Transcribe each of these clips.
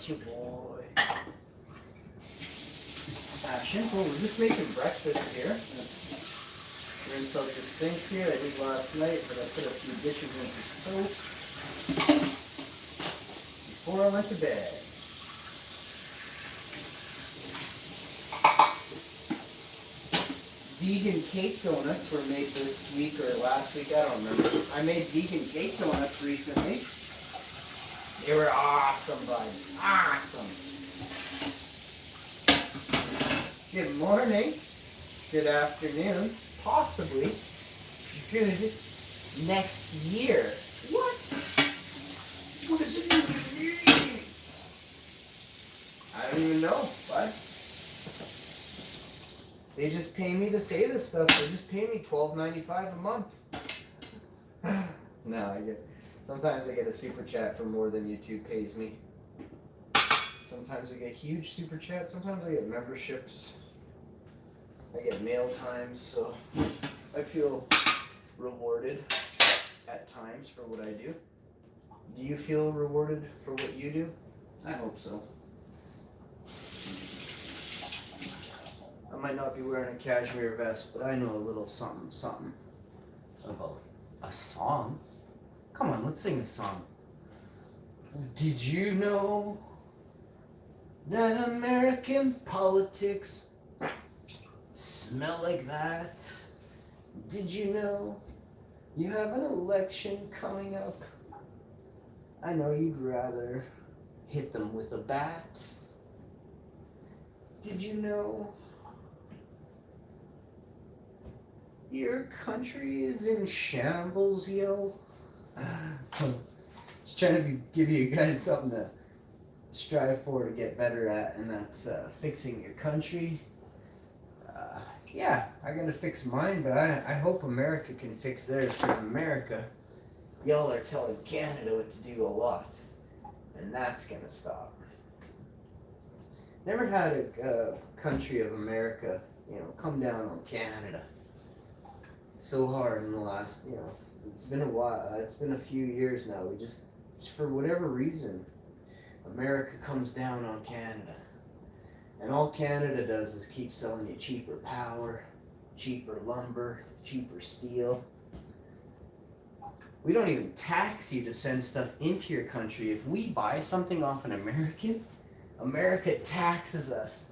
It's your boy. Action. Well, we're just making breakfast here. Rinse out the sink here. I did last night, but I put a few dishes into soak before I went to bed. Vegan cake donuts were made this week or last week, I don't remember. I made vegan cake donuts recently. They were awesome, bud. Awesome. Good morning. Good afternoon. Possibly good next year. What? What does it even mean? I don't even know, bud. They just pay me to say this stuff. They just pay me $12.95 a month. No, sometimes I get a super chat for more than YouTube pays me. Sometimes I get huge super chats. Sometimes I get memberships. I get mail times, so I feel rewarded at times for what I do. Do you feel rewarded for what you do? I hope so. I might not be wearing a cashmere vest, but I know a little something about a song. Come on, let's sing a song. Did you know that American politics smell like that? Did you know you have an election coming up? I know you'd rather hit them with a bat. Did you know your country is in shambles, yo? Just trying to give you guys something to strive for, to get better at, and that's fixing your country. Yeah, I gotta fix mine, but I hope America can fix theirs, because America, y'all are telling Canada what to do a lot, and that's gonna stop. Never had a country of America, come down on Canada so hard in the last, it's been a while, it's been a few years now. We just for whatever reason, America comes down on Canada. And all Canada does is keep selling you cheaper power, cheaper lumber, cheaper steel. We don't even tax you to send stuff into your country. If we buy something off an American, America taxes us.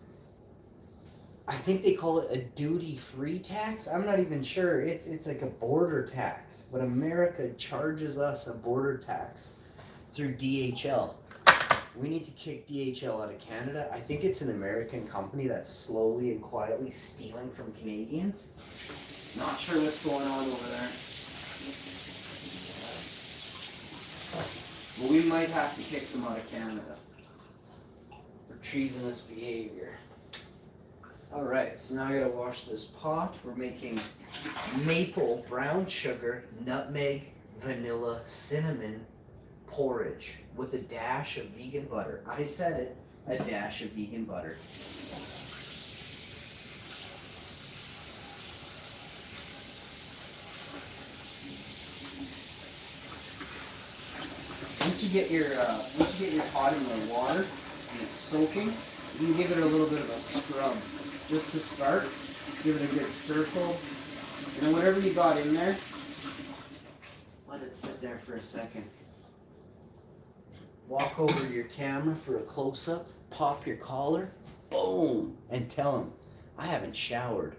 I think they call it a duty-free tax. I'm not even sure. It's like a border tax. But America charges us a border tax through DHL. We need to kick DHL out of Canada. I think it's an American company that's slowly and quietly stealing from Canadians. Not sure what's going on over there. But we might have to kick them out of Canada for treasonous behavior. Alright, so now I gotta wash this pot. We're making maple brown sugar, nutmeg, vanilla, cinnamon porridge with a dash of vegan butter. I said it, a dash of vegan butter. Once you get your pot in the water and it's soaking, you can give it a little bit of a scrub just to start. Give it a good circle, and then whatever you got in there, let it sit there for a second. Walk over to your camera for a close-up, pop your collar, boom, and tell them, I haven't showered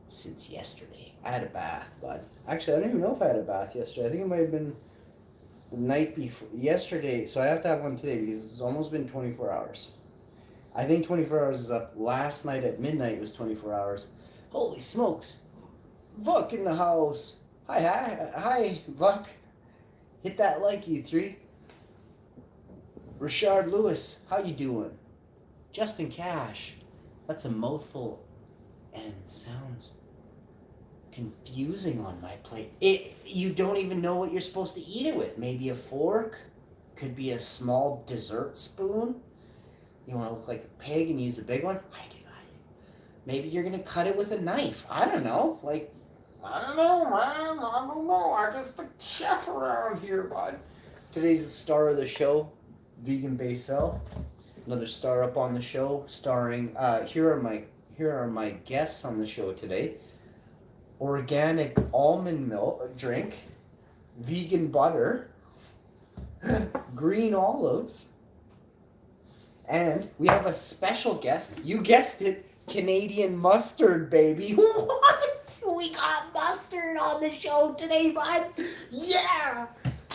since yesterday. I had a bath, bud. Actually, I don't even know if I had a bath yesterday. I think it might have been the night before, yesterday, so I have to have one today because it's almost been 24 hours. I think 24 hours is up. Last night at midnight was 24 hours. Holy smokes. Vuck in the house. Hi, Vuck. Hit that like, you three. Richard Lewis, how you doing? Justin Cash, that's a mouthful and sounds confusing on my plate. You don't even know what you're supposed to eat it with. Maybe a fork, could be a small dessert spoon. You want to look like a pig and use a big one? I do. Maybe you're going to cut it with a knife. I don't know. I don't know, man. I don't know. I'm just a chef around here, bud. Today's the star of the show. vegan basil. Another star up on the show, starring. Here are my guests on the show today. Organic almond milk drink, vegan butter, green olives, and we have a special guest. You guessed it, Canadian mustard, baby. What? We got mustard on the show today, bud. Yeah.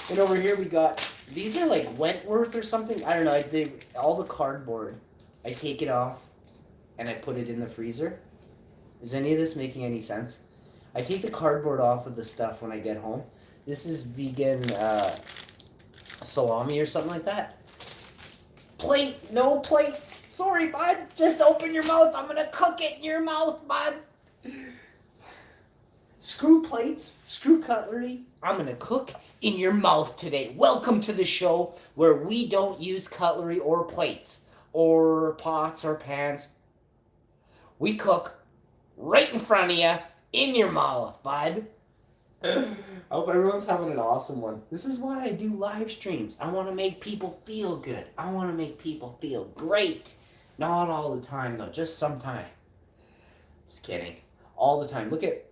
And over here we got, these are like Wentworth or something. I don't know. All the cardboard, I take it off and I put it in the freezer. Is any of this making any sense? I take the cardboard off of the stuff when I get home. This is vegan salami or something like that. Plate, no plate. Sorry, bud. Just open your mouth. I'm going to cook it in your mouth, bud. Screw plates, screw cutlery. I'm going to cook in your mouth today. Welcome to the show where we don't use cutlery or plates or pots or pans. We cook right in front of you in your mouth, bud. I hope everyone's having an awesome one. This is why I do live streams. I want to make people feel good. I want to make people feel great. Not all the time, though. Just sometime. Just kidding. All the time. Look at...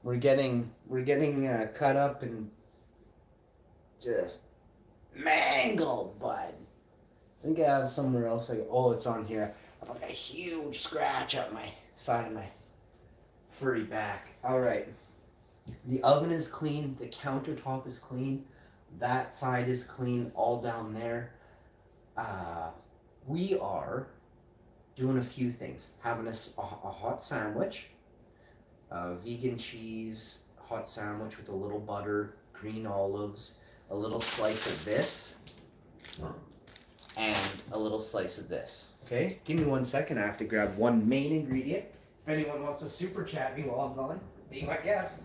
We're getting cut up and just mangled, bud. I think I have somewhere else. Oh, it's on here. I have like a huge scratch up my side of my furry back. All right. The oven is clean. The countertop is clean. That side is clean. All down there. We are doing a few things. Having a hot sandwich. Vegan cheese hot sandwich with a little butter, green olives, a little slice of this, and a little slice of this. Okay, give me 1 second. I have to grab one main ingredient. If anyone wants to super chat me while I'm gone, be my guest.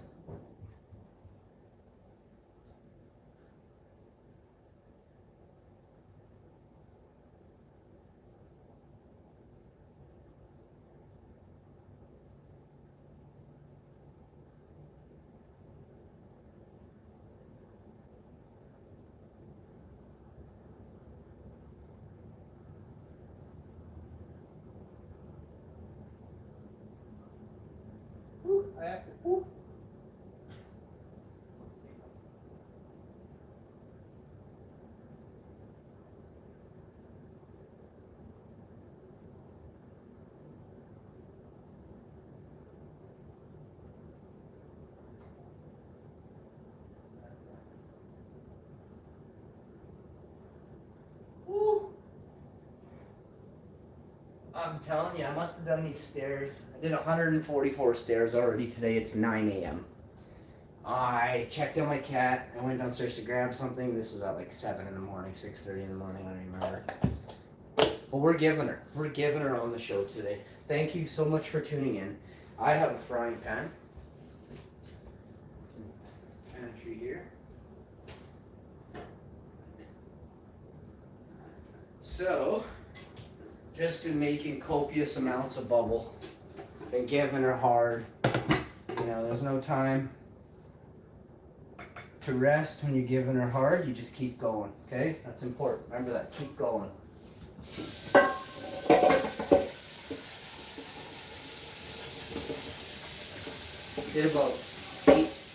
I have to poop. I'm telling you, I must have done these stairs. I did 144 stairs already today. It's 9 a.m. I checked on my cat. I went downstairs to grab something. This was at like 7 in the morning, 6:30 in the morning. I don't remember. But we're giving her. We're giving her on the show today. Thank you so much for tuning in. I have a frying pan. Pantry here. So... just been making copious amounts of bubble. Been giving her hard. You know, there's no time to rest when you're giving her hard. You just keep going, okay? That's important. Remember that. Keep going. Did about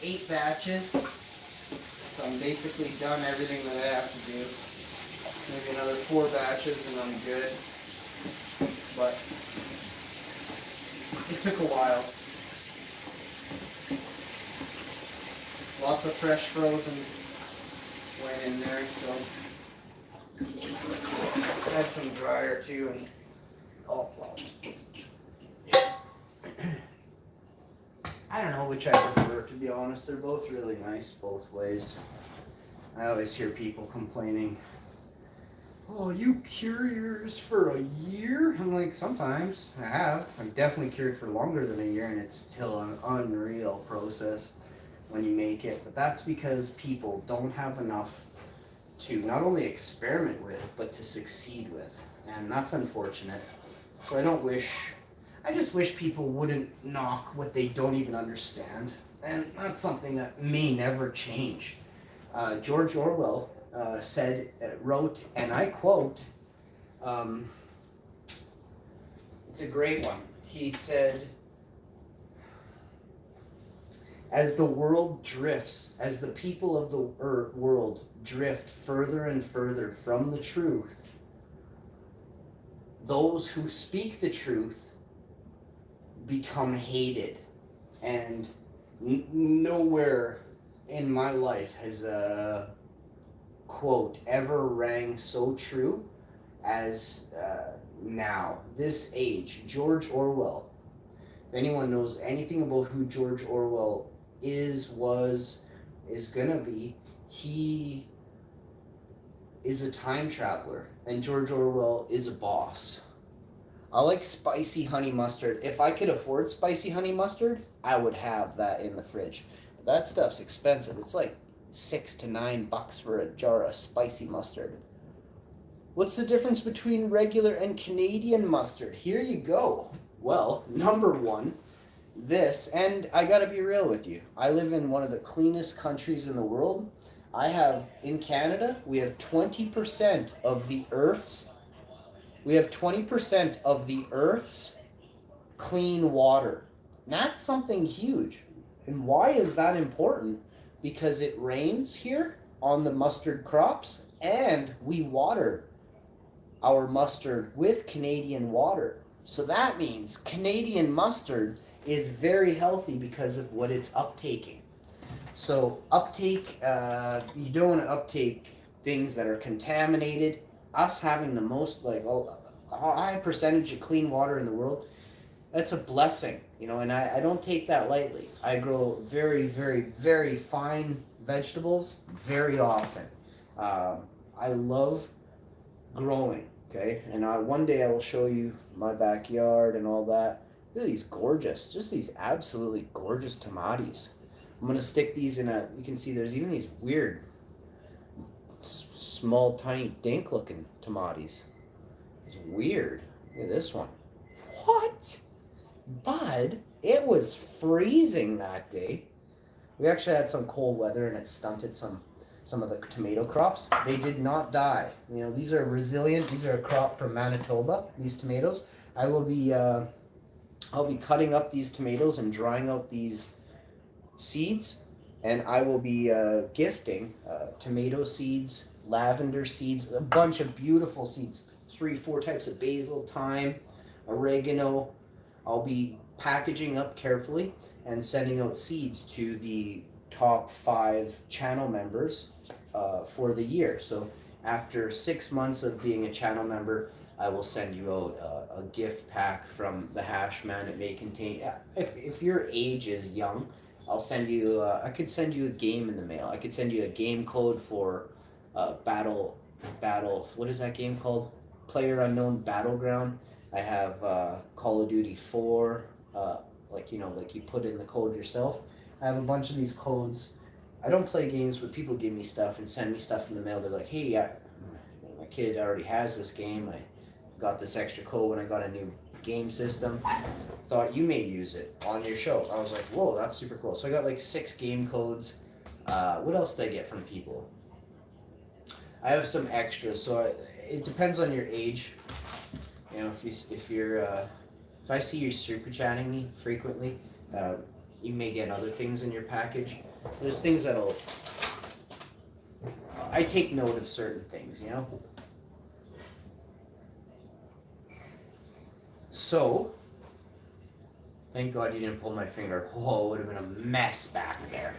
eight batches. So I'm basically done everything that I have to do. Maybe another 4 batches and I'm good. But it took a while. Lots of fresh frozen went in there, so had some dryer too, and oh well. Yeah. I don't know which I prefer, to be honest. They're both really nice both ways. I always hear people complaining, "Oh, you cure yours for a year?" I'm like, sometimes I have. I've definitely cured for longer than a year, and it's still an unreal process when you make it. But that's because people don't have enough to not only experiment with, but to succeed with. And that's unfortunate. So I just wish people wouldn't knock what they don't even understand. And that's something that may never change. George Orwell wrote, and I quote, it's a great one. He said, as the world drifts, as the people of the world drift further and further from the truth, those who speak the truth become hated. And nowhere in my life has a quote ever rang so true as now. This age, George Orwell. If anyone knows anything about who George Orwell is gonna be, he is a time traveler, and George Orwell is a boss. I like spicy honey mustard. If I could afford spicy honey mustard, I would have that in the fridge. But that stuff's expensive. It's like $6 to $9 for a jar of spicy mustard. What's the difference between regular and Canadian mustard? Here you go. Well, number one, this, and I gotta be real with you. I live in one of the cleanest countries in the world. In Canada, we have 20% of the Earth's clean water. And that's something huge. And why is that important? Because it rains here on the mustard crops, and we water our mustard with Canadian water. So that means Canadian mustard is very healthy because of what it's uptaking. So you don't want to uptake things that are contaminated. Us having the most, a high percentage of clean water in the world, that's a blessing, and I don't take that lightly. I grow very, very, very fine vegetables very often. I love growing, okay? And one day I will show you my backyard and all that. Look at these absolutely gorgeous tomatoes. I'm going to stick these you can see there's even these weird, small, tiny, dink-looking tomatoes. It's weird. Look at this one. What? Bud, it was freezing that day. We actually had some cold weather and it stunted some of the tomato crops. They did not die. These are resilient. These are a crop from Manitoba, these tomatoes. I'll be cutting up these tomatoes and drying out these seeds, and I will be gifting tomato seeds, lavender seeds, a bunch of beautiful seeds, 3-4 types of basil, thyme, oregano. I'll be packaging up carefully and sending out seeds to the top 5 channel members for the year. So after 6 months of being a channel member, I will send you out a gift pack from the Hashman. It may contain, if your age is young, I'll send you, I could send you a game in the mail. I could send you a game code for battle, what is that game called? Player Unknown Battleground. I have Call of Duty 4, like you put in the code yourself. I have a bunch of these codes. I don't play games, but people give me stuff and send me stuff in the mail. They're like, hey, my kid already has this game. I got this extra code when I got a new game system. Thought you may use it on your show. I was like, whoa, that's super cool. So I got like 6 game codes. What else did I get from people? I have some extras. So it depends on your age. If I see you super chatting me frequently, you may get other things in your package. There's things I take note of certain things, So, thank God you didn't pull my finger. Oh, it would have been a mess back there.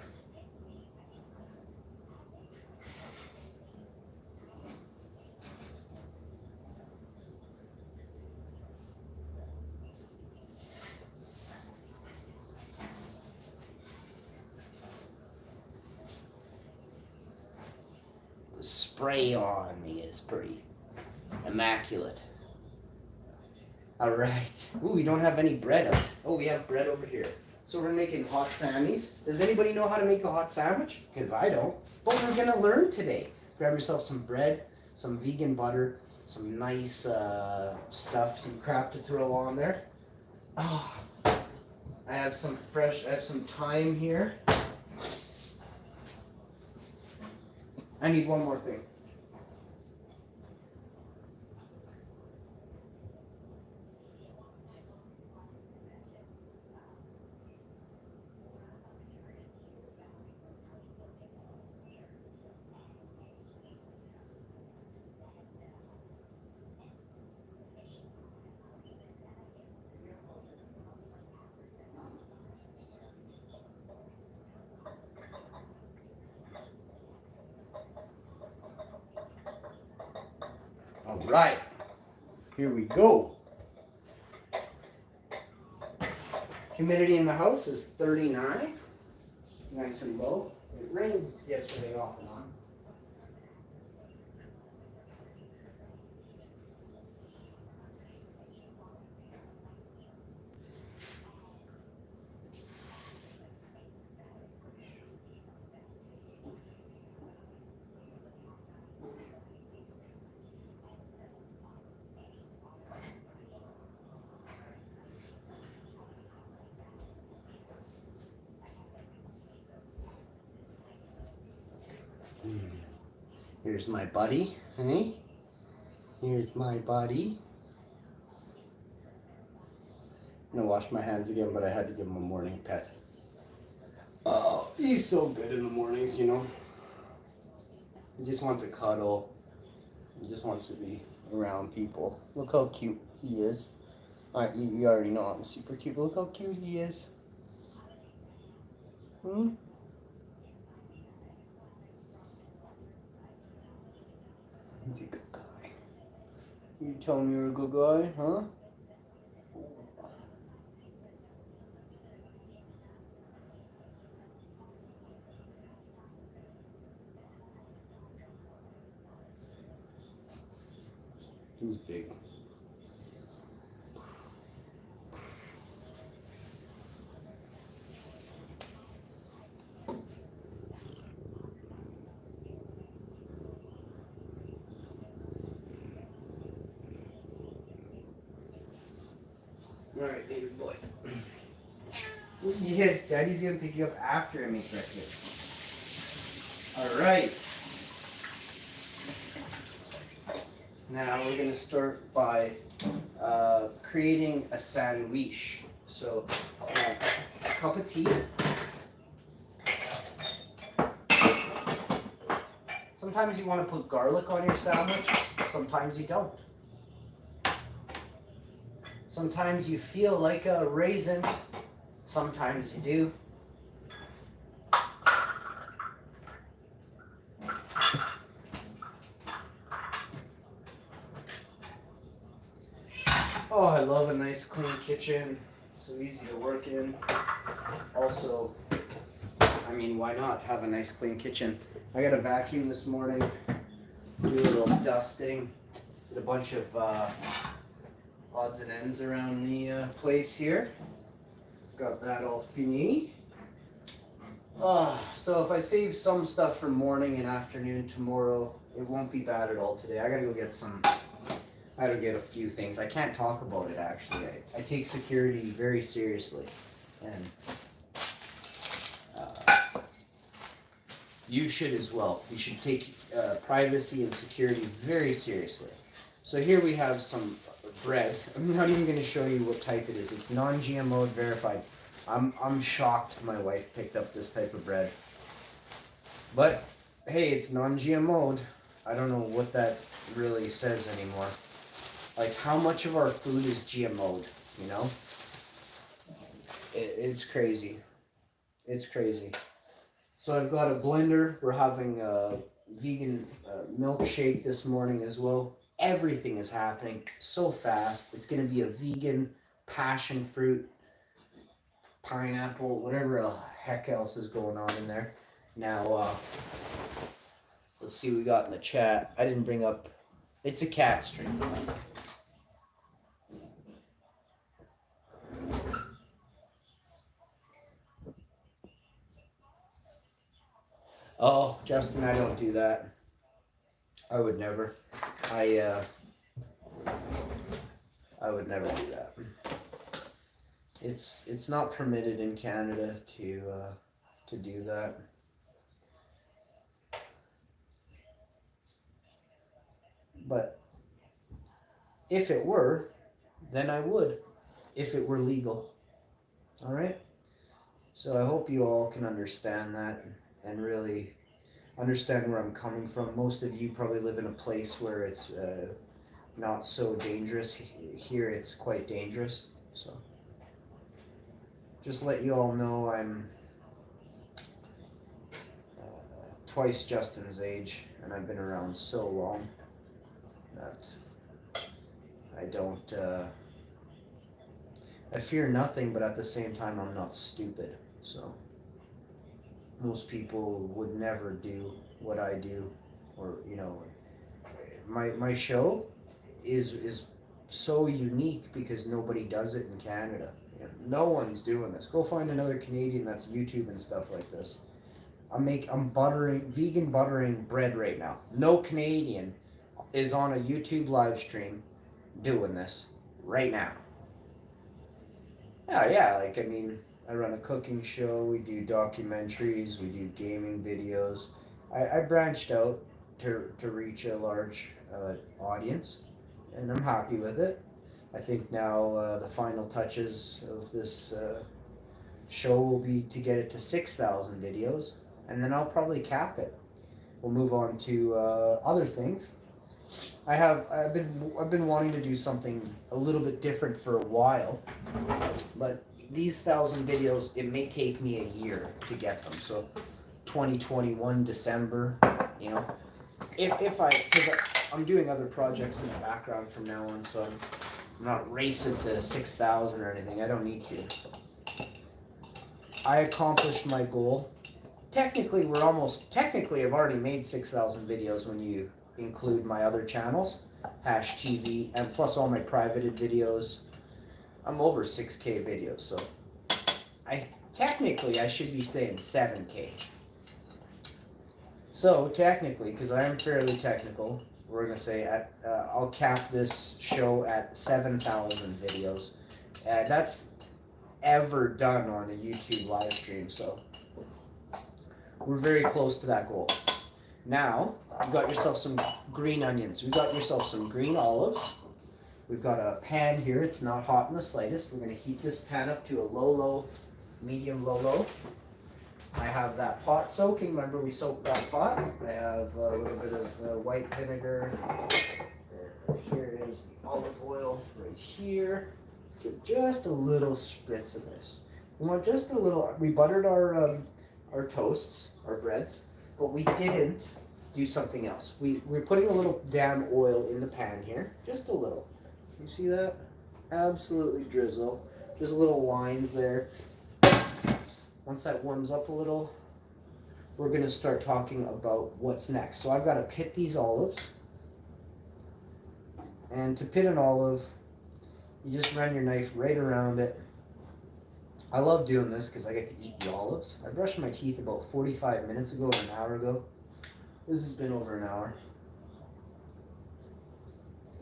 The spray on me is pretty immaculate. All right. Ooh, we don't have any bread. Oh, we have bread over here. So we're making hot sammies. Does anybody know how to make a hot sandwich? Because I don't. But we're going to learn today. Grab yourself some bread, some vegan butter, some nice stuff, some crap to throw on there. Oh, I have some thyme here. I need one more thing. All right, here we go. Humidity in the house is 39, nice and low. It rained yesterday off and on. Here's my buddy, hey? Here's my buddy. I'm gonna wash my hands again, but I had to give him a morning pet. Oh, he's so good in the mornings, you know. He just wants a cuddle. He just wants to be around people. Look how cute he is. You already know I'm super cute, but look how cute he is. He's a good guy. You tell me you're a good guy, huh? He's big. Alright, baby boy. Yes, Daddy's gonna pick you up after I make breakfast. Alright. Now we're gonna start by creating a sandwich. So, a cup of tea. Sometimes you want to put garlic on your sandwich, sometimes you don't. Sometimes you feel like a raisin, sometimes you do. Oh, I love a nice clean kitchen. So easy to work in. Also, I mean, why not have a nice clean kitchen? I got a vacuum this morning, do a little dusting, did a bunch of odds and ends around the place here. Got that all fini. So if I save some stuff for morning and afternoon tomorrow, it won't be bad at all today. I gotta go get a few things. I can't talk about it actually. I take security very seriously. And you should as well. You should take privacy and security very seriously. So here we have some bread. I'm not even going to show you what type it is. It's non-GMO verified. I'm shocked my wife picked up this type of bread. But hey, it's non-GMO'd. I don't know what that really says anymore. Like, how much of our food is GMO'd, you know? It's crazy. It's crazy. So I've got a blender. We're having a vegan milkshake this morning as well. Everything is happening so fast. It's going to be a vegan passion fruit, pineapple, whatever the heck else is going on in there. Now, let's see what we got in the chat. I didn't bring up, it's a cat stream. Oh, Justin, I don't do that. I would never. I would never do that. It's not permitted in Canada to do that. But if it were, then I would, if it were legal. All right? So I hope you all can understand that and really understand where I'm coming from. Most of you probably live in a place where it's not so dangerous. Here it's quite dangerous. So just let you all know I'm twice Justin's age, and I've been around so long that I don't. I fear nothing, but at the same time, I'm not stupid. So most people would never do what I do, or my show is so unique because nobody does it in Canada. No one's doing this. Go find another Canadian that's YouTube and stuff like this. I'm buttering vegan buttering bread right now. No Canadian is on a YouTube live stream doing this right now. Yeah, like I mean, I run a cooking show, we do documentaries, we do gaming videos. I branched out to reach a large audience, and I'm happy with it. I think now the final touches of this show will be to get it to 6,000 videos, and then I'll probably cap it. We'll move on to other things. I've been wanting to do something a little bit different for a while, but these 1,000 videos, it may take me a year to get them. So 2021 December, you know, because I'm doing other projects in the background from now on, so I'm not racing to 6,000 or anything. I don't need to. I accomplished my goal. Technically, I've already made 6,000 videos when you include my other channels, Hash TV, and plus all my privated videos. I'm over 6K videos, so I should be saying 7K. So technically, because I am fairly technical, we're gonna say I'll cap this show at 7,000 videos. That's ever done on a YouTube live stream, so we're very close to that goal. Now, you got yourself some green onions. We got yourself some green olives. We've got a pan here. It's not hot in the slightest. We're going to heat this pan up to a low, medium low. I have that pot soaking. Remember, we soaked that pot. I have a little bit of white vinegar. Here is the olive oil right here. Give just a little spritz of this. We want just a little. We buttered our toasts, our breads, but we didn't do something else. We're putting a little damn oil in the pan here, just a little. You see that? Absolutely drizzle. Just little lines there. Once that warms up a little, we're gonna start talking about what's next. So I've got to pit these olives. And to pit an olive, you just run your knife right around it. I love doing this because I get to eat the olives. I brushed my teeth about 45 minutes ago or an hour ago. This has been over an hour.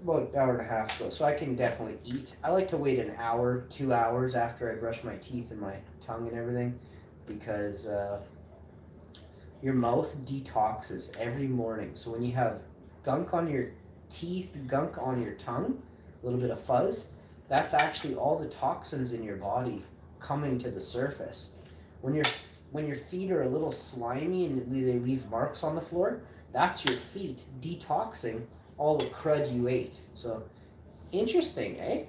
About an hour and a half ago, so I can definitely eat. I like to wait an hour, 2 hours after I brush my teeth and my tongue and everything, because your mouth detoxes every morning. So when you have gunk on your teeth, gunk on your tongue, a little bit of fuzz, that's actually all the toxins in your body coming to the surface. When your feet are a little slimy and they leave marks on the floor, that's your feet detoxing all the crud you ate. So interesting, eh?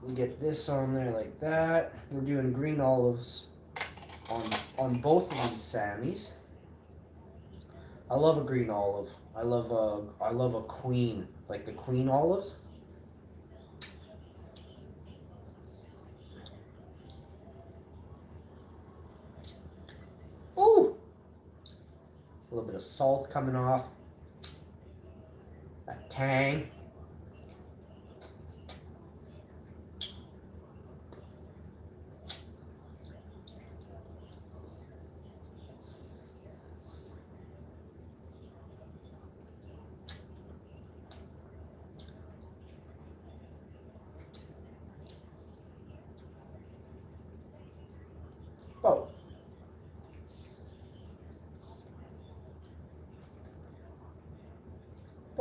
We get this on there like that. We're doing green olives on both of these Sammys. I love a green olive. I love a queen, like the queen olives. Ooh! A little bit of salt coming off. That tang.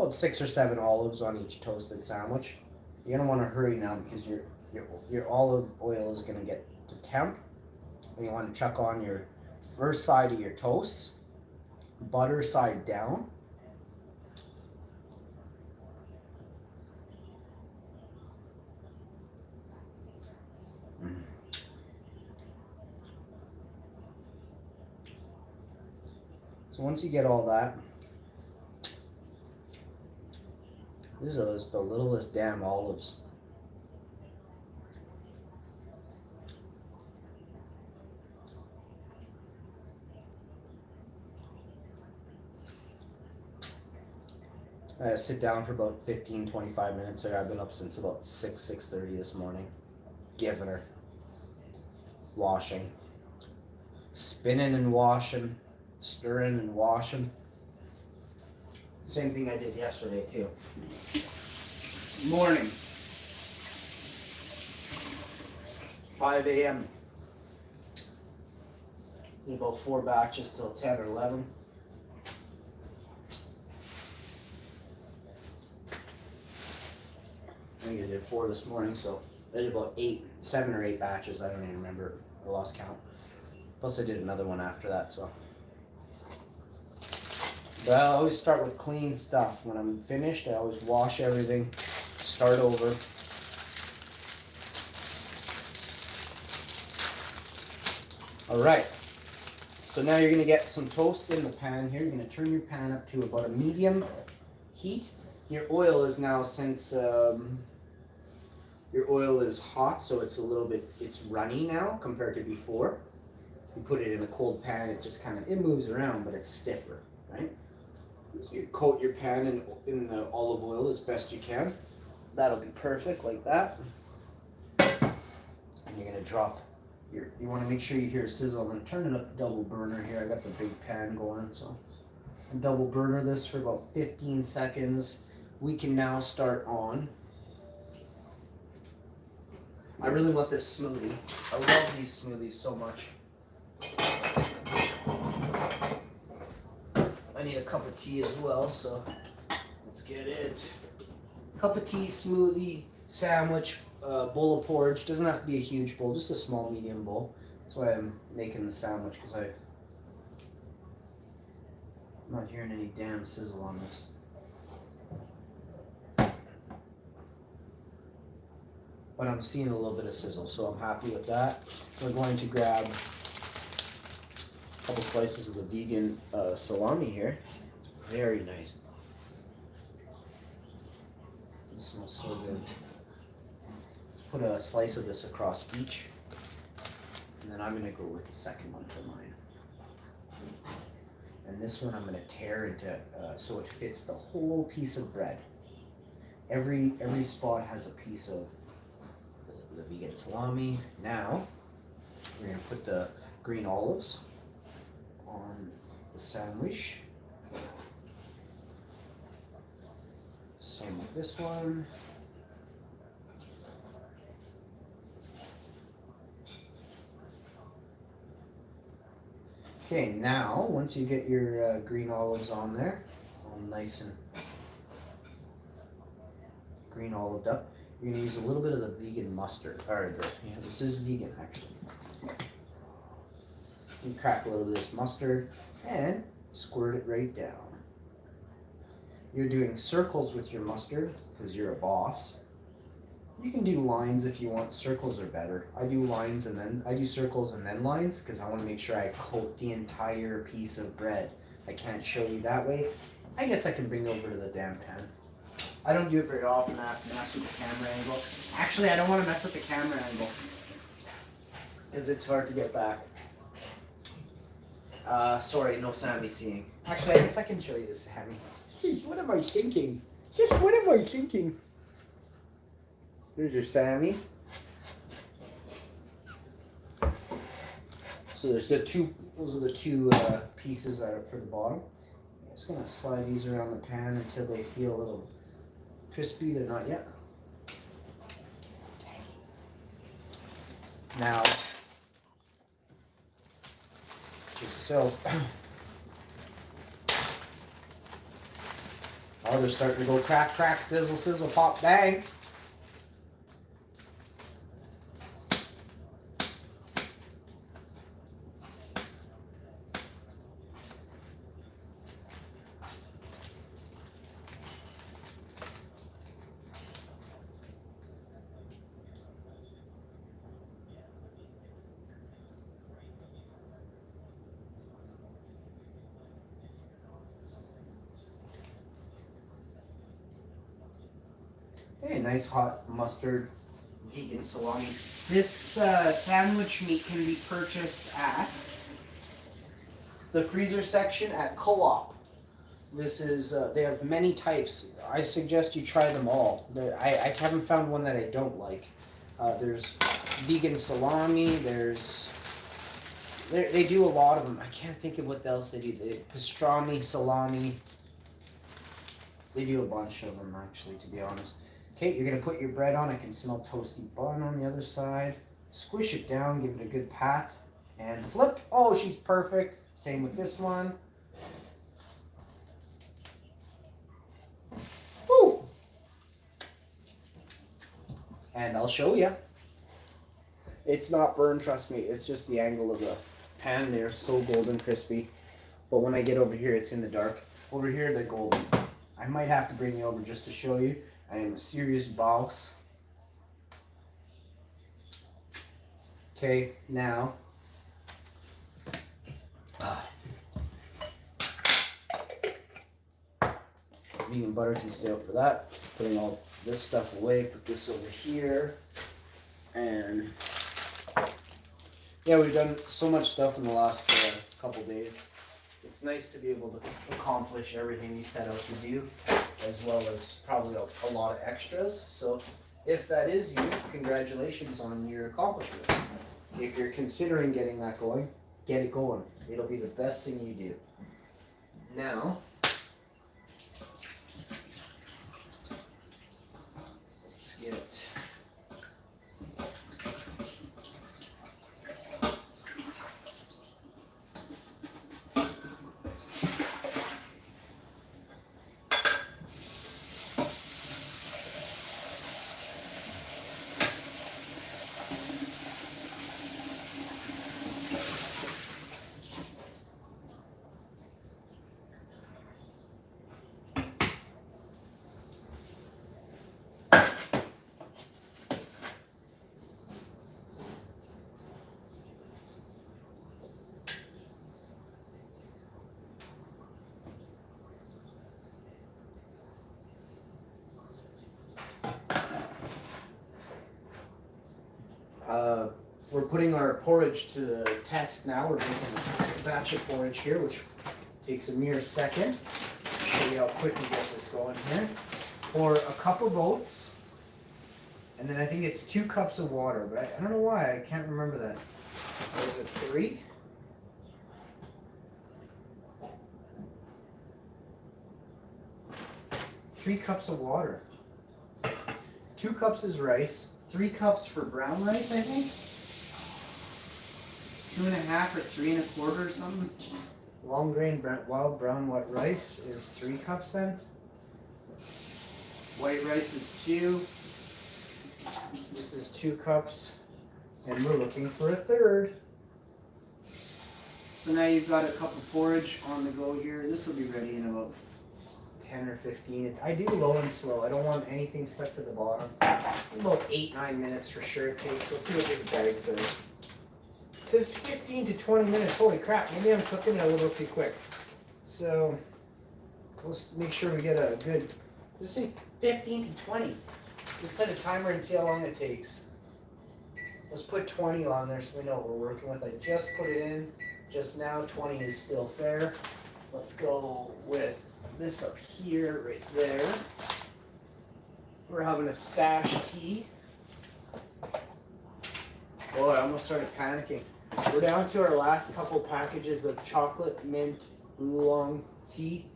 about 6 or 7 olives on each toasted sandwich. You're gonna want to hurry now because your olive oil is gonna get to temp, and you want to chuck on your first side of your toast, butter side down. So once you get all that, these are the littlest damn olives. I sit down for about 15-25 minutes there. I've been up since about 6:30 this morning. Giving her. Washing. Spinning and washing. Stirring and washing. Same thing I did yesterday too. Morning. 5 a.m. Did about 4 batches till 10 or 11. I think I did 4 this morning, so I did about 7 or 8 batches. I don't even remember. I lost count. Plus I did another one after that, so. But I always start with clean stuff. When I'm finished, I always wash everything, start over. Alright, so now you're going to get some toast in the pan here. You're going to turn your pan up to about a medium heat. Your oil is now, since your oil is hot, so it's it's runny now compared to before. You put it in a cold pan, it just it moves around, but it's stiffer, right? So you coat your pan in the olive oil as best you can. That'll be perfect, like that. And you're gonna drop you want to make sure you hear a sizzle. I'm gonna turn it up double burner here. I got the big pan going, so I double burner this for about 15 seconds. We can now start on. I really want this smoothie. I love these smoothies so much. I need a cup of tea as well, so let's get it. Cup of tea, smoothie, sandwich, bowl of porridge. Doesn't have to be a huge bowl, just a small medium bowl. That's why I'm making the sandwich, because I'm not hearing any damn sizzle on this. But I'm seeing a little bit of sizzle, so I'm happy with that. We're going to grab a couple slices of the vegan salami here. It's very nice. It smells so good. Put a slice of this across each, and then I'm going to go with the second one for mine. And this one I'm going to tear into so it fits the whole piece of bread. Every spot has a piece of the vegan salami. Now we're going to put the green olives on the sandwich. Same with this one. Okay, now once you get your green olives on there, all nice and green olived up, you're going to use a little bit of the vegan mustard, this is vegan actually. You crack a little bit of this mustard and squirt it right down. You're doing circles with your mustard because you're a boss. You can do lines if you want. Circles are better. I do lines and then I do circles and then lines because I want to make sure I coat the entire piece of bread. I can't show you that way. I guess I can bring it over to the damn pan. I don't do it very often. I have to mess with the camera angle. Actually, I don't want to mess with the camera angle because it's hard to get back. Sorry, no Sammy seeing. Actually, I guess I can show you the Sammy. Jeez, what am I thinking? Just what am I thinking? There's your Sammys. So there's those are the two pieces that are for the bottom. I'm just gonna slide these around the pan until they feel a little crispy. They're not yet. Now, so Oh, they're starting to go crack, crack, sizzle, sizzle, pop, bang. Hey, nice hot mustard vegan salami. This sandwich meat can be purchased at the freezer section at Co-op. This is, they have many types. I suggest you try them all. I haven't found one that I don't like. There's vegan salami, they do a lot of them. I can't think of what else they do. Pastrami, salami. They do a bunch of them, actually, to be honest. Okay, you're going to put your bread on. I can smell toasty bun on the other side. Squish it down, give it a good pat, and flip. Oh, she's perfect. Same with this one. Woo! And I'll show you. It's not burned, trust me. It's just the angle of the pan. They're so golden crispy. But when I get over here, it's in the dark. Over here, they're golden. I might have to bring you over just to show you. I am a serious boss. Okay, now. Vegan butter can stay out for that. Putting all this stuff away. Put this over here. And yeah, we've done so much stuff in the last couple days. It's nice to be able to accomplish everything you set out to do, as well as probably a lot of extras. So if that is you, congratulations on your accomplishment. If you're considering getting that going, get it going. It'll be the best thing you do. Now, let's get we're putting our porridge to the test now. We're making a batch of porridge here, which takes a mere second. I'll show you how quick we get this going here. Pour a cup of oats, and then I think it's 2 cups of water, but I don't know why, I can't remember that. Or is it 3? Three cups of water. 2 cups is rice. 3 cups for brown rice, I think. 2.5 or 3 1/4 or something. Long grain wild brown white rice is 3 cups then. White rice is 2. This is 2 cups. And we're looking for a 1/3. So now you've got a cup of porridge on the go here. This will be ready in about 10 or 15. I do low and slow. I don't want anything stuck to the bottom. About 8-9 minutes for sure it takes. Let's see what this bag says. It says 15 to 20 minutes. Holy crap, maybe I'm cooking it a little too quick. So let's make sure we get a good, let's see, 15 to 20. Let's set a timer and see how long it takes. Let's put 20 on there so we know what we're working with. I just put it in just now. 20 is still fair. Let's go with this up here, right there. We're having a stash tea. Oh, I almost started panicking. We're down to our last couple packages of chocolate mint oolong tea.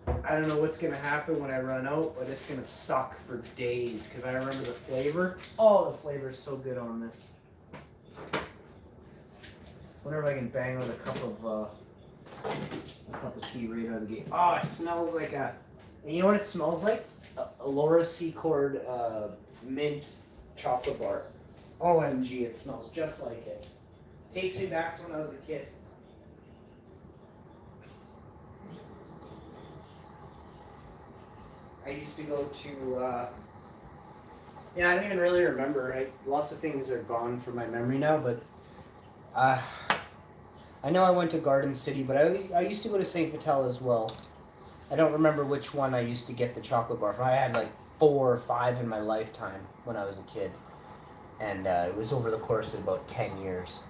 I don't know what's going to happen when I run out, but it's going to suck for days because I remember the flavor. Oh, the flavor is so good on this. Wonder if I can bang with a cup of tea right out of the gate. Oh, it smells like a And you know what it smells like? A Laura Secord mint chocolate bar. OMG, it smells just like it. Takes me back to when I was a kid. I used to go to, I don't even really remember. Lots of things are gone from my memory now, but I know I went to Garden City, but I used to go to St. Vital as well. I don't remember which one I used to get the chocolate bar from. I had like 4 or 5 in my lifetime when I was a kid. And it was over the course of about 10 years.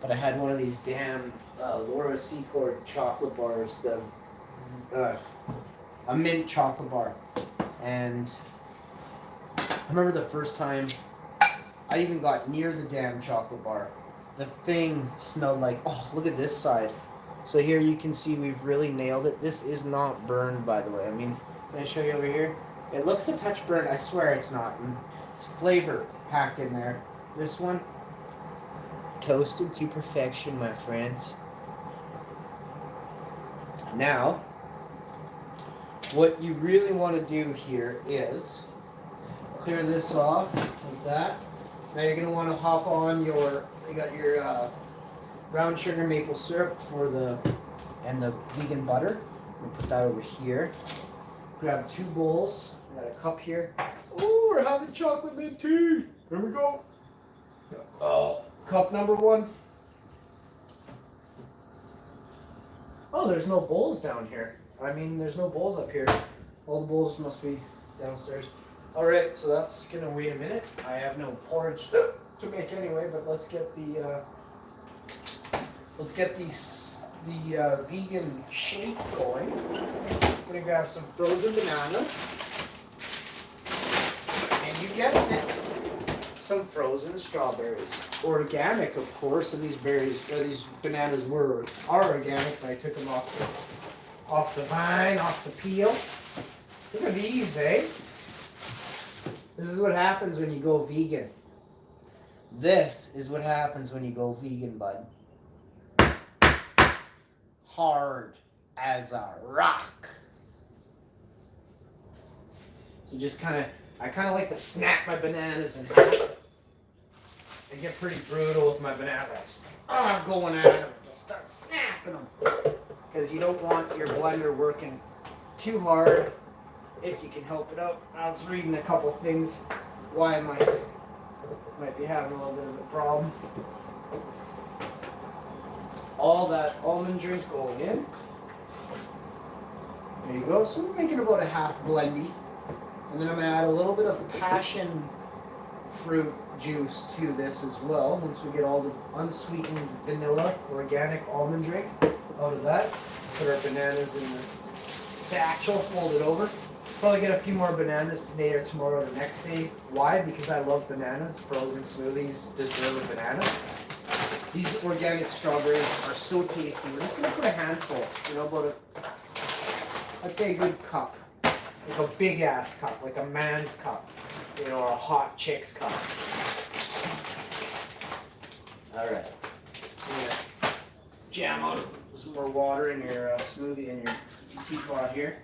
But I had one of these damn Laura Secord chocolate bars, a mint chocolate bar. And I remember the first time I even got near the damn chocolate bar. The thing smelled like, oh, look at this side. So here you can see we've really nailed it. This is not burned, by the way. I mean, can I show you over here? It looks a touch burnt. I swear it's not. And it's flavor packed in there. This one, toasted to perfection, my friends. Now, what you really want to do here is clear this off like that. Now you're going to want to hop on you got your brown sugar maple syrup and the vegan butter. I'm going to put that over here. Grab 2 bowls. I got a cup here. Ooh, we're having chocolate mint tea. Here we go. Cup number 1. Oh, there's no bowls down here. I mean, there's no bowls up here. All the bowls must be downstairs. All right, so that's gonna wait a minute. I have no porridge to make anyway, but let's get the vegan shake going. I'm gonna grab some frozen bananas, and you guessed it, some frozen strawberries. Organic, of course, and these bananas are organic, but I took them off the vine, off the peel. Look at these, eh? This is what happens when you go vegan. This is what happens when you go vegan, bud. Hard as a rock. So I kind of like to snap my bananas in half. I get pretty brutal with my bananas. I'm going at them. Just start snapping them. Because you don't want your blender working too hard if you can help it out. I was reading a couple things why I might be having a little bit of a problem. All that almond drink going in. There you go. So we're making about a half blendy. And then I'm going to add a little bit of passion fruit juice to this as well. Once we get all the unsweetened vanilla organic almond drink out of that. Put our bananas in the satchel, fold it over. Probably get a few more bananas today or tomorrow or the next day. Why? Because I love bananas. Frozen smoothies deserve a banana. These organic strawberries are so tasty. We're just going to put a handful, about I'd say a good cup. Like a big ass cup, like a man's cup, or a hot chick's cup. Alright. So jam out some more water in your smoothie in your teapot here.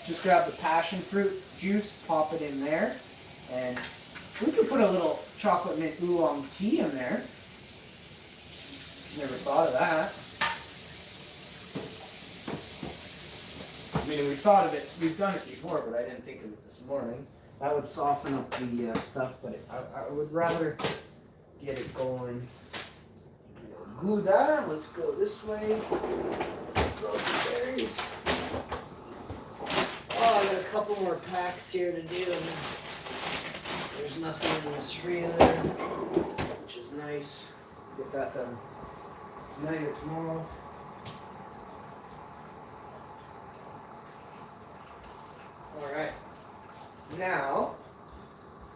Just grab the passion fruit juice, pop it in there, and we could put a little chocolate mint oolong tea in there. Never thought of that. I mean, we thought of it, we've done it before, but I didn't think of it this morning. That would soften up the stuff, but I would rather get it going. Gouda, let's go this way. Frozen berries. Oh, I got a couple more packs here to do. There's nothing in this freezer, which is nice. Get that done tonight or tomorrow. Alright, now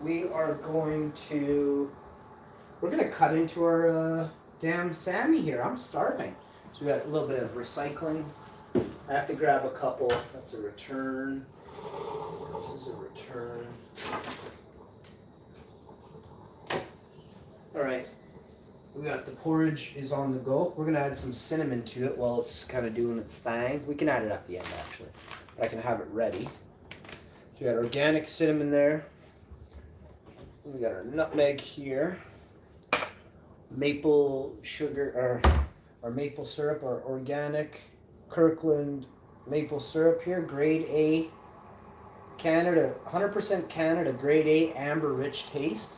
we're going to cut into our damn Sammy here. I'm starving. So we got a little bit of recycling. I have to grab a couple. That's a return. This is a return. Alright, We got the porridge is on the go. We're gonna add some cinnamon to it while it's kind of doing its thing. We can add it at the end actually, but I can have it ready. So we got organic cinnamon there. We got our nutmeg here. Maple sugar or maple syrup or organic Kirkland maple syrup here, grade A, Canada, 100% Canada, grade A, amber rich taste.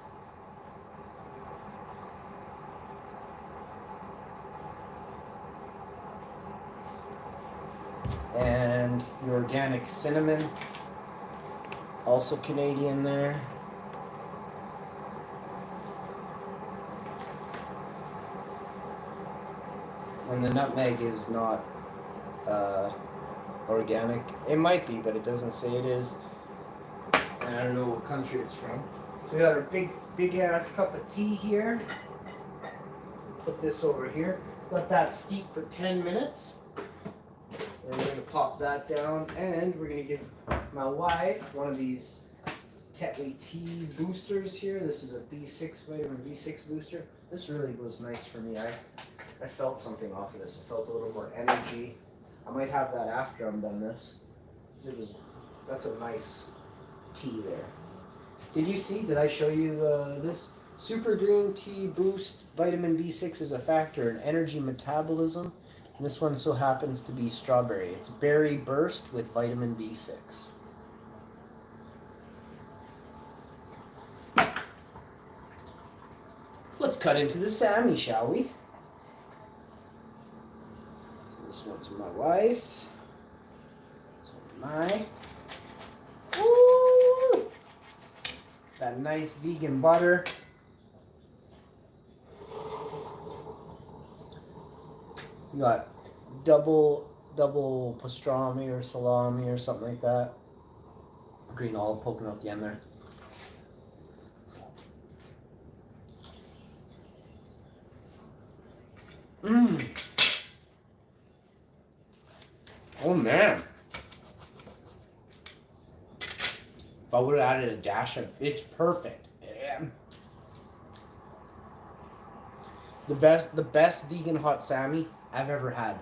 And the organic cinnamon, also Canadian there. And the nutmeg is not organic. It might be, but it doesn't say it is. And I don't know what country it's from. So we got our big ass cup of tea here. Put this over here. Let that steep for 10 minutes. And we're going to pop that down, and we're going to give my wife one of these Tetley tea boosters here. This is a B6, vitamin B6 booster. This really was nice for me. I felt something off of this. I felt a little more energy. I might have that after I'm done this. That's a nice tea there. Did you see? Did I show you this? Super green tea boost vitamin B6 is a factor in energy metabolism. And this one so happens to be strawberry. It's berry burst with vitamin B6. Let's cut into the Sammy, shall we? This one's my wife's. This one's mine. Woo! That nice vegan butter. You got double pastrami or salami or something like that. Green olive poking out the end there. Mmm. Oh man. If I would have added a dash of, it's perfect. Yeah. The best vegan hot Sammy I've ever had.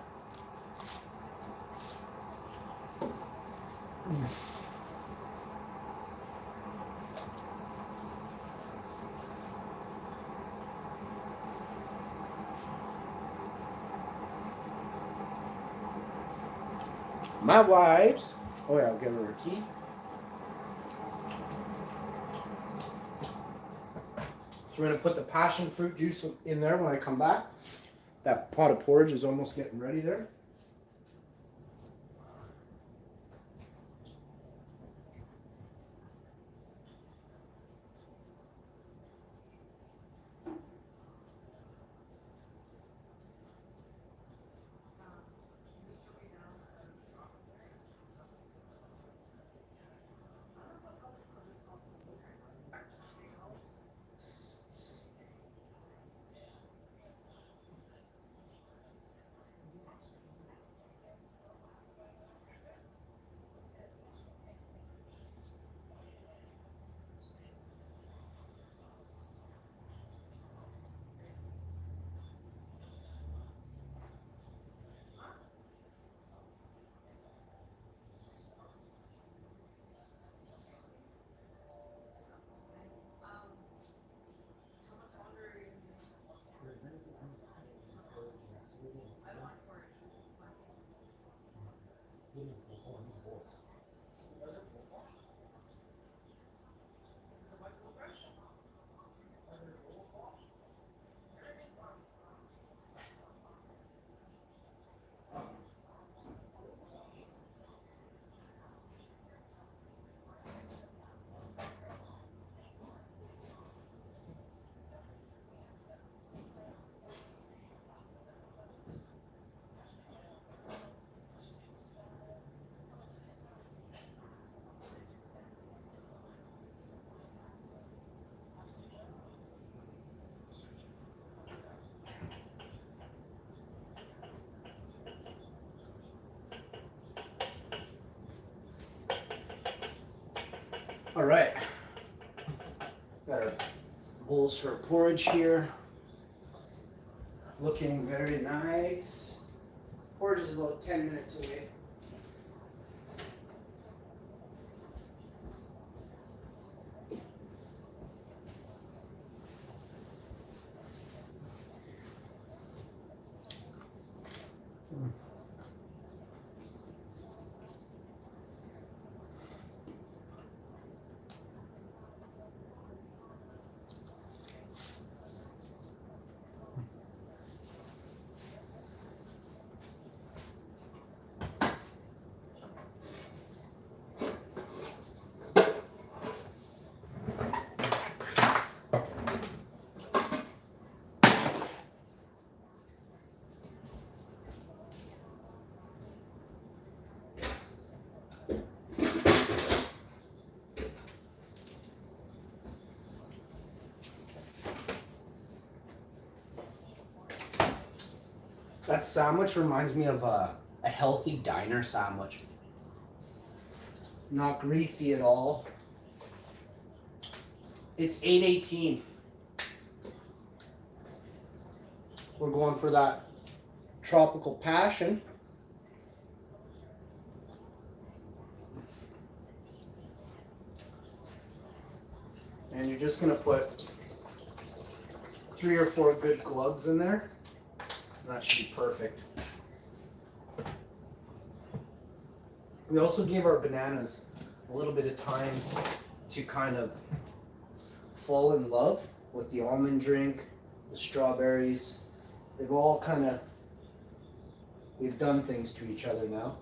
My wife's. Oh yeah, I'll give her a tea. So we're gonna put the passion fruit juice in there when I come back. That pot of porridge is almost getting ready there. All right, got our bowls for porridge here. Looking very nice. Porch is about 10 minutes away. That sandwich reminds me of a healthy diner sandwich. Not greasy at all. It's $8.18. We're going for that tropical passion. And you're just gonna put 3 or 4 good gloves in there. That should be perfect. We also gave our bananas a little bit of time to kind of fall in love with the almond drink, the strawberries. They've all kind of, they've done things to each other now.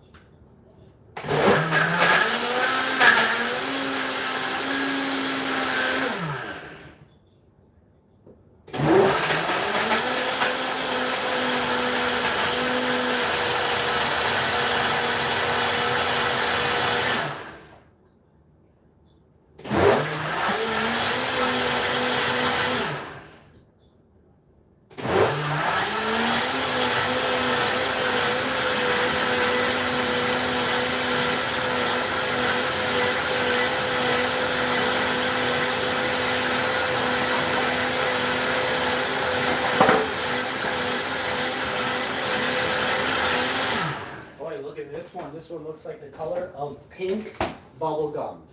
This one looks like the color of pink bubble gum.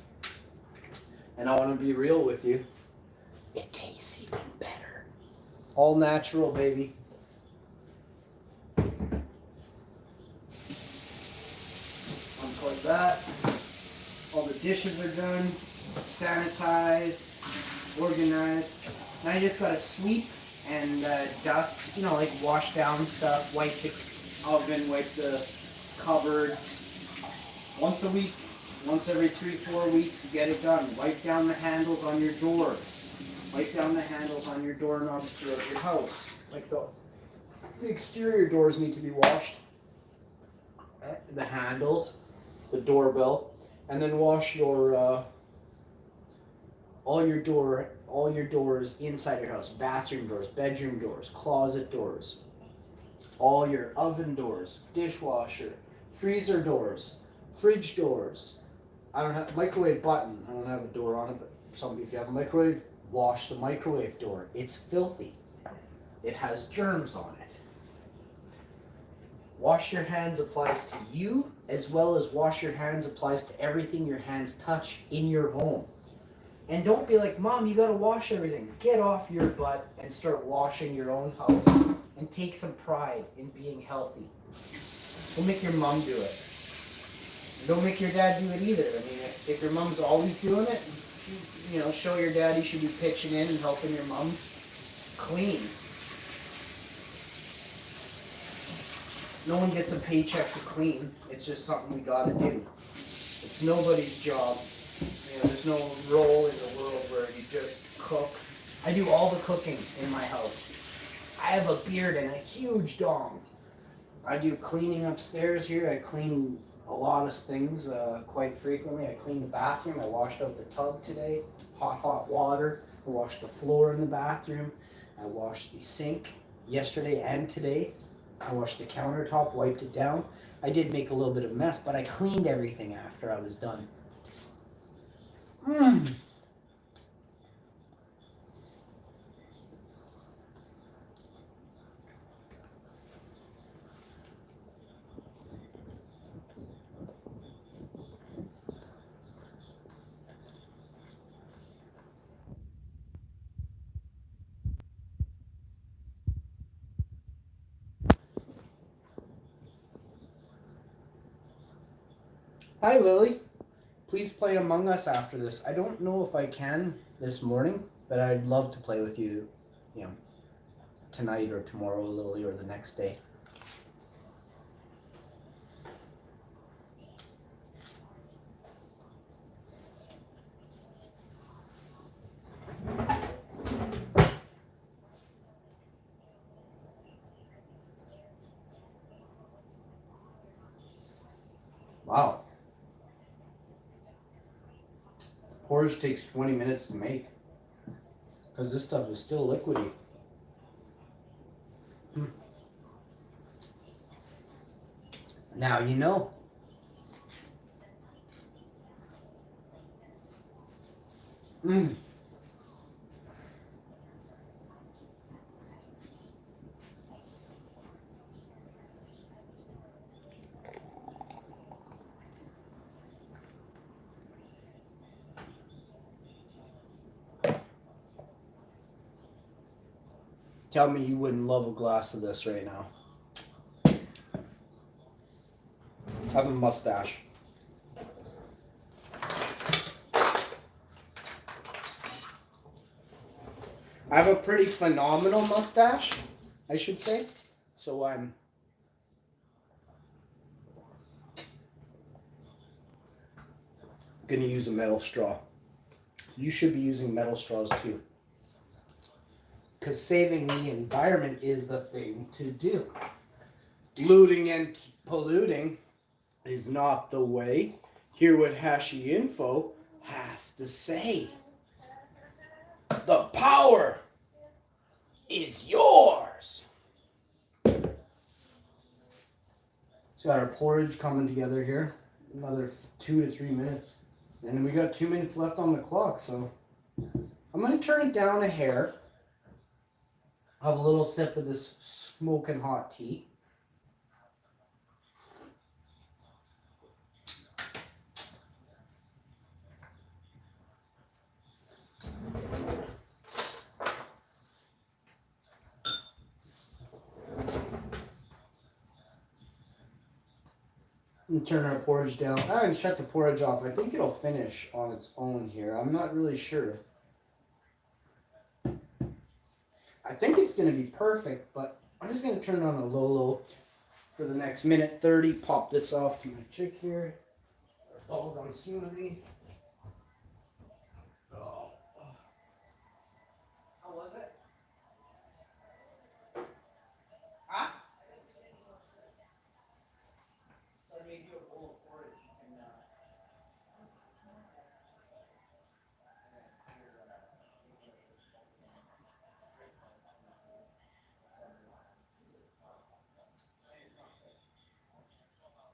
And I want to be real with you. It tastes even better. All natural, baby. Unplug that. All the dishes are done. Sanitized. Organized. Now you just got to sweep and dust. You know, like wash down stuff. Wipe the oven. Wipe the cupboards. Once a week, once every 3-4 weeks, get it done. Wipe down the handles on your doors. Wipe down the handles on your doorknobs throughout your house. Like the exterior doors need to be washed. The handles, the doorbell, and then wash your all your doors inside your house. Bathroom doors, bedroom doors, closet doors, all your oven doors, dishwasher, freezer doors, fridge doors. I don't have a microwave button. I don't have a door on it, but if you have a microwave, wash the microwave door. It's filthy. It has germs on it. Wash your hands applies to you, as well as wash your hands applies to everything your hands touch in your home. And don't be like, Mom, you gotta wash everything. Get off your butt and start washing your own house. And take some pride in being healthy. Don't make your mom do it. Don't make your dad do it either. I mean, if your mom's always doing it, you know, show your dad you should be pitching in and helping your mom clean. No one gets a paycheck to clean. It's just something we gotta do. It's nobody's job. You know, there's no role in the world where you just cook. I do all the cooking in my house. I have a beard and a huge dong. I do cleaning upstairs here. I clean a lot of things quite frequently. I clean the bathroom. I washed out the tub today. Hot water. I washed the floor in the bathroom. I washed the sink yesterday and today. I washed the countertop, wiped it down. I did make a little bit of a mess, but I cleaned everything after I was done. Hi, Lily. Please play Among Us after this. I don't know if I can this morning, but I'd love to play with you, you know, tonight or tomorrow, Lily, or the next day. Wow. Porridge takes 20 minutes to make because this stuff is still liquidy. Now you know. Tell me you wouldn't love a glass of this right now. I have a mustache. I have a pretty phenomenal mustache, I should say. So I'm gonna use a metal straw. You should be using metal straws too. Because saving the environment is the thing to do. Looting and polluting is not the way. Hear what Hashi Info has to say. The power is yours. So got our porridge coming together here. Another 2 to 3 minutes. And we got 2 minutes left on the clock, so I'm going to turn it down a hair. Have a little sip of this smoking hot tea. And turn our porridge down. I can shut the porridge off. I think it'll finish on its own here. I'm not really sure. I think it's going to be perfect, but I'm just going to turn it on a low for the next minute 30. Pop this off to my chick here. Our bubblegum smoothie. Oh. How was it? Huh? So I made you a bowl of porridge.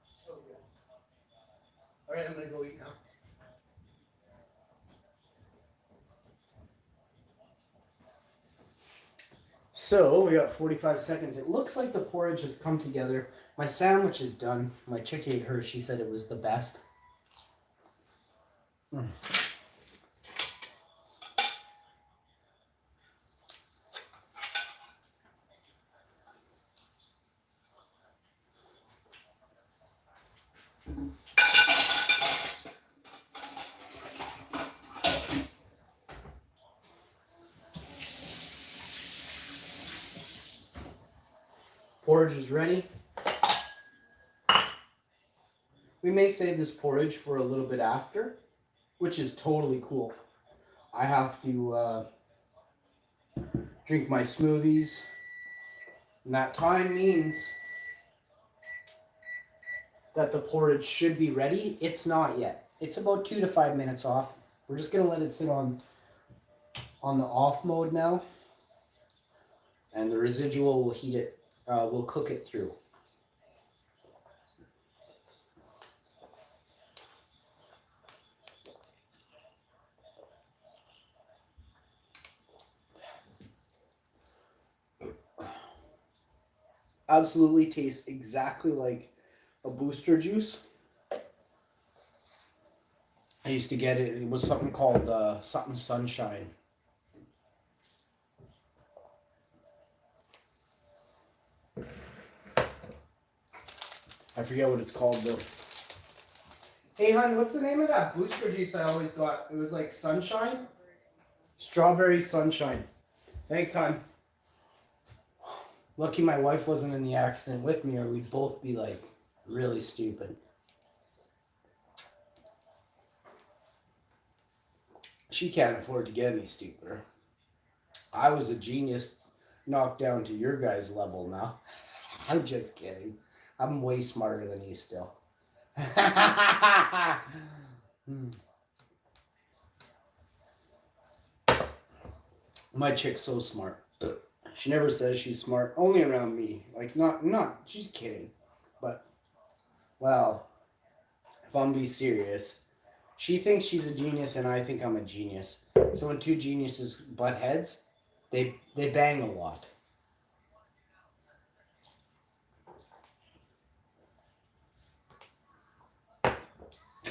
So good. All right, I'm going to go eat now. So we got 45 seconds. It looks like the porridge has come together. My sandwich is done. My chick ate hers. She said it was the best. Porridge is ready. We may save this porridge for a little bit after, which is totally cool. I have to drink my smoothies, and that time means that the porridge should be ready. It's not yet. It's about 2 to 5 minutes off. We're just gonna let it sit on the off mode now, and the residual will heat it. We'll cook it through. Absolutely tastes exactly like a booster juice. I used to get it. It was something called something Sunshine. I forget what it's called though. Hey, hon, what's the name of that booster juice I always got? It was like Sunshine? Strawberry Sunshine. Thanks, hon. Lucky my wife wasn't in the accident with me, or we'd both be like really stupid. She can't afford to get any stupider. I was a genius knocked down to your guys' level now. I'm just kidding. I'm way smarter than you still. My chick's so smart. She never says she's smart, only around me. Like, not, she's kidding. But, well, if I'm being serious, she thinks she's a genius and I think I'm a genius. So when two geniuses butt heads, they bang a lot.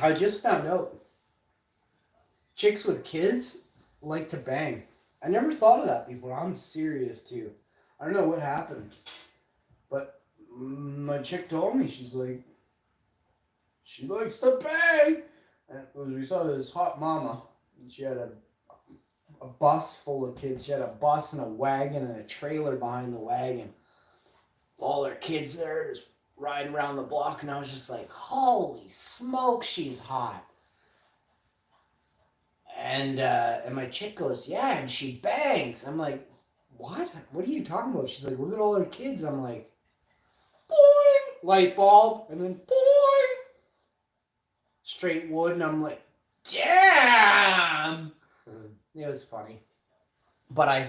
I just found out chicks with kids like to bang. I never thought of that before. I'm serious too. I don't know what happened, but my chick told me she's like, she likes to bang. And we saw this hot mama, and she had a bus full of kids. She had a bus and a wagon and a trailer behind the wagon. All her kids there just riding around the block, and I was just like, holy smoke, she's hot. And my chick goes, yeah, and she bangs. I'm like, what? What are you talking about? She's like, look at all her kids. I'm like, boing, light bulb, and then boing, straight wood, and I'm like, damn. It was funny. But I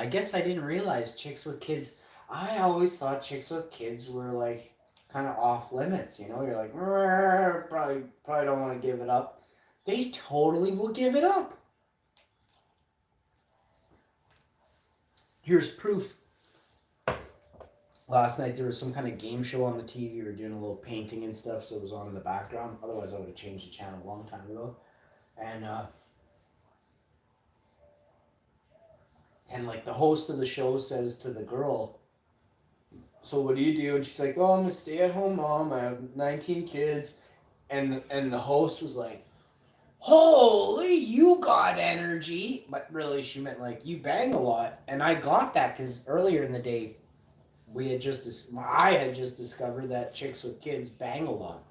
guess I didn't realize chicks with kids. I always thought chicks with kids were like kind of off limits. You know, you're like, probably don't want to give it up. They totally will give it up. Here's proof. Last night there was some kind of game show on the TV. We were doing a little painting and stuff, so it was on in the background. Otherwise, I would have changed the channel a long time ago. And like the host of the show says to the girl, so what do you do? And she's like, oh, I'm a stay-at-home mom. I have 19 kids. And the host was like, holy, you got energy. But really, she meant like, you bang a lot. And I got that because earlier in the day, I had just discovered that chicks with kids bang a lot.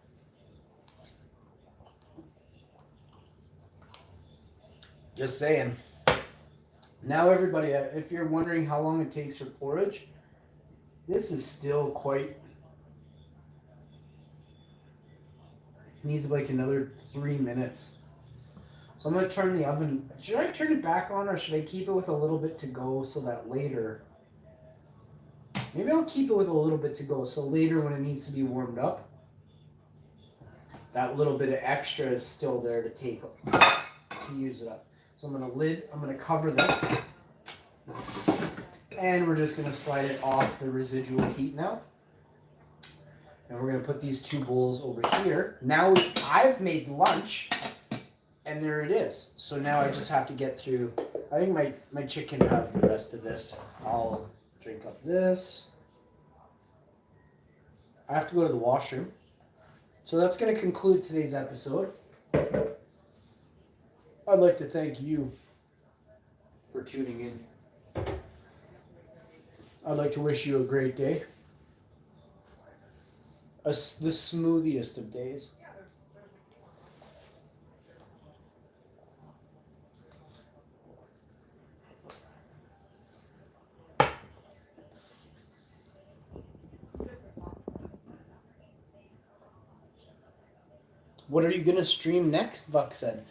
Just saying. Now everybody, if you're wondering how long it takes for porridge, this is still quite... needs like another 3 minutes. So I'm going to turn the oven... Should I turn it back on or should I keep it with a little bit to go so that later... Maybe I'll keep it with a little bit to go so later when it needs to be warmed up, that little bit of extra is still there to use it up. So I'm going to cover this. And we're just going to slide it off the residual heat now. And we're going to put these two bowls over here. Now I've made lunch, and there it is. So now I just have to get through. I think my chick can have the rest of this. I'll drink up this. I have to go to the washroom. So that's going to conclude today's episode. I'd like to thank you for tuning in. I'd like to wish you a great day. The smoothiest of days. What are you going to stream next? Buck said.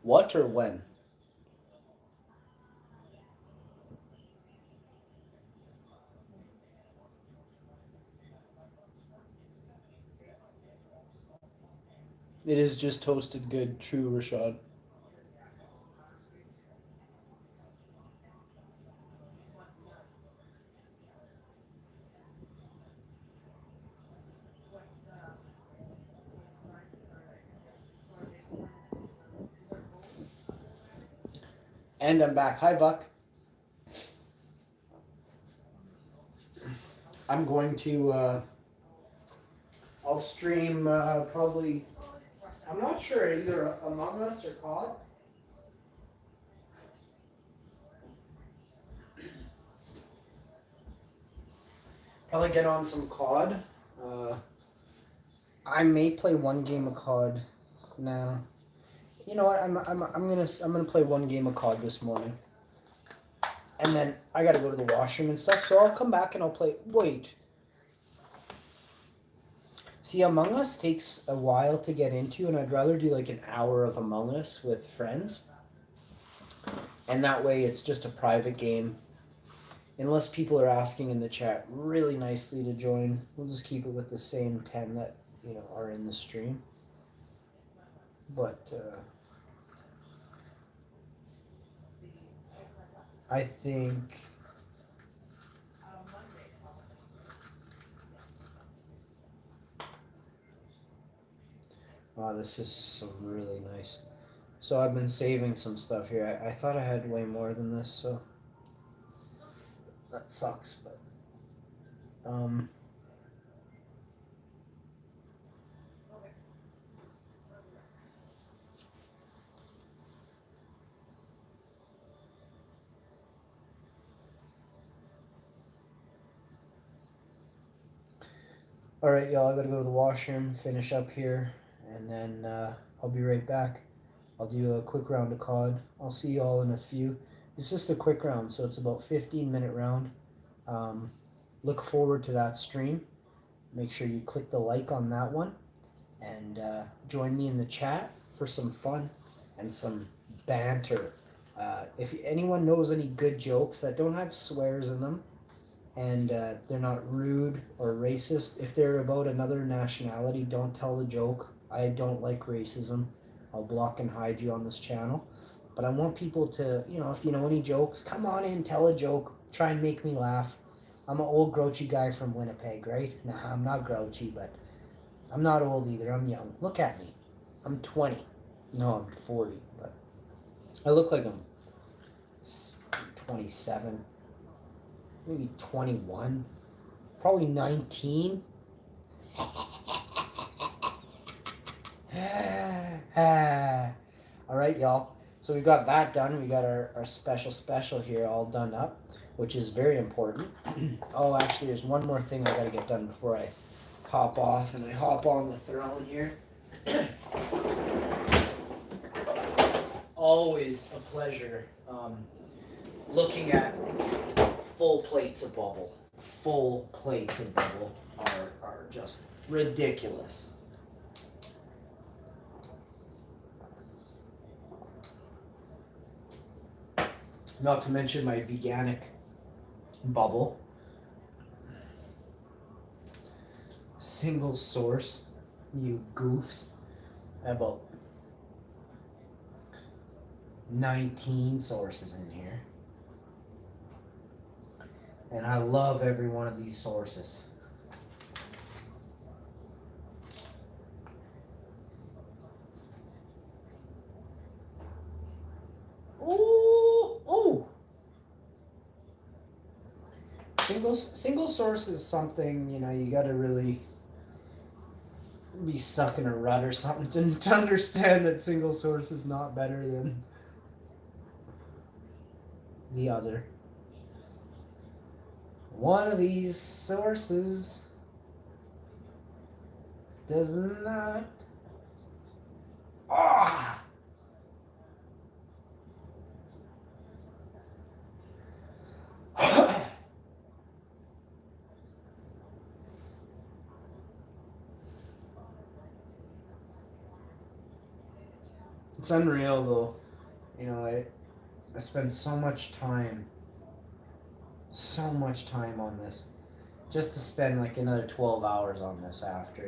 What or when? It is just toasted good, true, Rashad. And I'm back. Hi, Buck. I'm going to, I'll stream probably, I'm not sure, either Among Us or COD. Probably get on some COD. I may play one game of COD now. You know what? I'm gonna play one game of COD this morning, and then I gotta go to the washroom and stuff. So I'll come back and I'll play. Wait. See, Among Us takes a while to get into, and I'd rather do like an hour of Among Us with friends. And that way, it's just a private game. Unless people are asking in the chat really nicely to join, we'll just keep it with the same 10 that are in the stream. But I think wow, this is so really nice. So I've been saving some stuff here. I thought I had way more than this, so that sucks. But all right, y'all. I gotta go to the washroom, finish up here, and then I'll be right back. I'll do a quick round of COD. I'll see y'all in a few. It's just a quick round, so it's about 15-minute round. Look forward to that stream. Make sure you click the like on that one, and join me in the chat for some fun and some banter. If anyone knows any good jokes that don't have swears in them, and they're not rude or racist, if they're about another nationality, don't tell the joke. I don't like racism. I'll block and hide you on this channel. But I want people to, if you know any jokes, come on in, tell a joke, try and make me laugh. I'm an old grouchy guy from Winnipeg, right? Nah, I'm not grouchy, but I'm not old either. I'm young. Look at me. I'm 20. No, I'm 40, but I look like I'm 27, maybe 21, probably 19. All right, y'all. So we got that done. We got our special here all done up, which is very important. Oh, actually, there's one more thing I got to get done before I hop off and I hop on the throne here. Always a pleasure looking at full plates of bubble. Full plates of bubble are just ridiculous. Not to mention my veganic bubble. Single source, you goofs. About 19 sources in here. And I love every one of these sources. Single source is something, you got to really be stuck in a rut or something to understand that single source is not better than the other. One of these sources does not. Ah! It's unreal though. I spend so much time on this just to spend like another 12 hours on this after,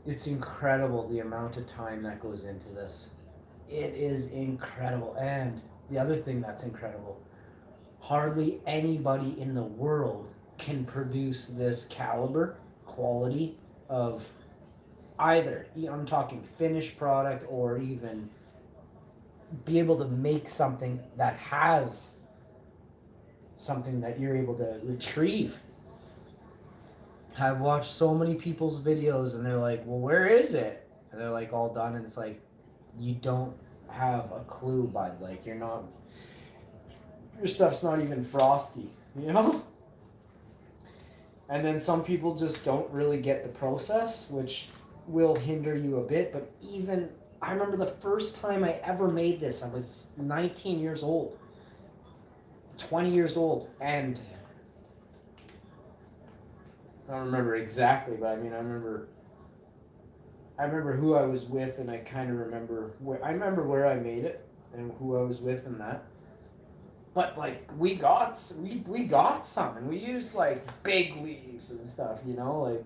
It's incredible the amount of time that goes into this. It is incredible. And the other thing that's incredible, hardly anybody in the world can produce this caliber, quality of either, I'm talking finished product, or even be able to make something that has something that you're able to retrieve. I've watched so many people's videos and they're like, well, where is it? And they're like all done, and it's like, you don't have a clue, bud. Like, your stuff's not even frosty, you know? And then some people just don't really get the process, which will hinder you a bit. But even, I remember the first time I ever made this, I was 19 years old, 20 years old, and I don't remember exactly, but I mean, I remember who I was with, and I kind of remember where I made it and who I was with and that. But like we got some, and we used like big leaves and stuff, you know, like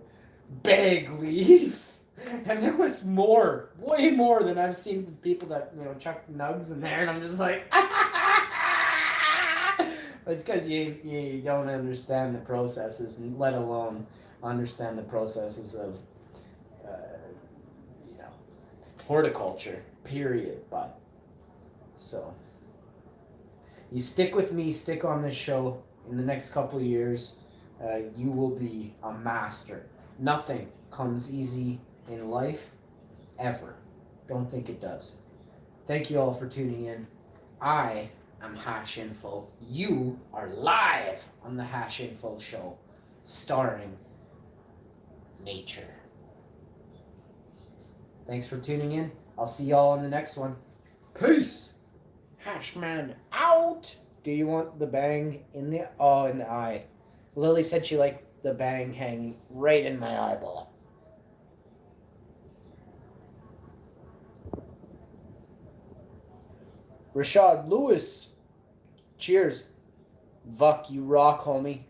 big leaves. And there was more, way more than I've seen from people that, you know, chuck nugs in there, and I'm just like, it's because you don't understand the processes, and let alone understand the processes of, you know, horticulture. Period. But so. You stick with me, stick on this show. In the next couple of years, you will be a master. Nothing comes easy in life, ever. Don't think it does. Thank you all for tuning in. I am Hash Info. You are live on the Hash Info show, starring nature. Thanks for tuning in. I'll see y'all in the next one. Peace! Hashman out. Do you want the bang in the eye? Lily said she liked the bang hanging right in my eyeball. Rashad Lewis. Cheers. Vuck, you rock, homie.